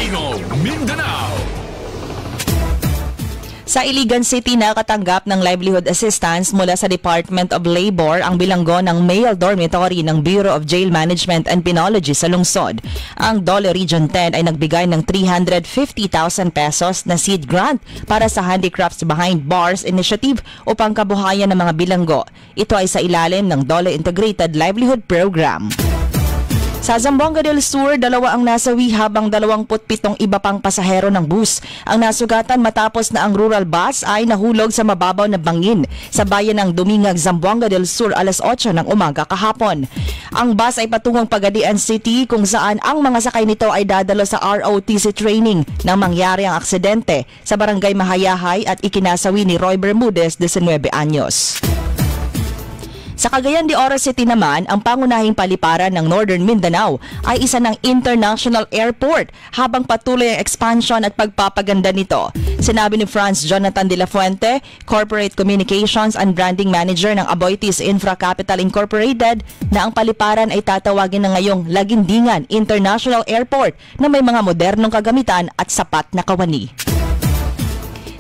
Tigong Mindanao. Sa Iligan City, nakatanggap ng livelihood assistance mula sa Department of Labor ang bilanggo ng male dormitory ng Bureau of Jail Management and Penology sa lungsod. Ang Dole Region 10 ay nagbigay ng 350,000 pesos na seed grant para sa Handicrafts Behind Bars Initiative upang kabuhayan ng mga bilanggo. Ito ay sa ilalim ng Dole Integrated Livelihood Program. Sa Zamboanga del Sur, 2 ang nasawi habang 27 iba pang pasahero ng bus ang nasugatan matapos na ang rural bus ay nahulog sa mababaw na bangin sa bayan ng Dumingag, Zamboanga del Sur alas 8 ng umaga kahapon. Ang bus ay patungong Pagadian City kung saan ang mga sakay nito ay dadalo sa ROTC training nang mangyari ang aksidente sa barangay Mahayahay at ikinasawi ni Roy Bermudez, 19 anyos. Sa Cagayan de Oro City naman, ang pangunahing paliparan ng Northern Mindanao ay isa ng international airport habang patuloy ang expansion at pagpapaganda nito. Sinabi ni Franz Jonathan de la Fuente, Corporate Communications and Branding Manager ng Aboitiz Infra Capital Incorporated, na ang paliparan ay tatawagin na ngayong Lagindingan International Airport na may mga modernong kagamitan at sapat na kawani.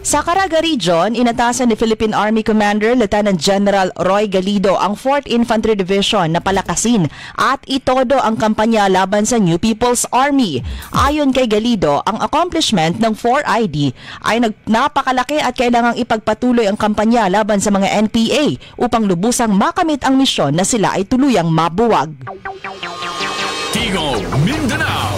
Sa Caraga Region, inatasan ni Philippine Army Commander Lieutenant General Roy Galido ang 4th Infantry Division na palakasin at itodo ang kampanya laban sa New People's Army. Ayon kay Galido, ang accomplishment ng 4ID ay napakalaki at kailangang ipagpatuloy ang kampanya laban sa mga NPA upang lubusang makamit ang misyon na sila ay tuluyang mabuwag. Tigong Mindanao.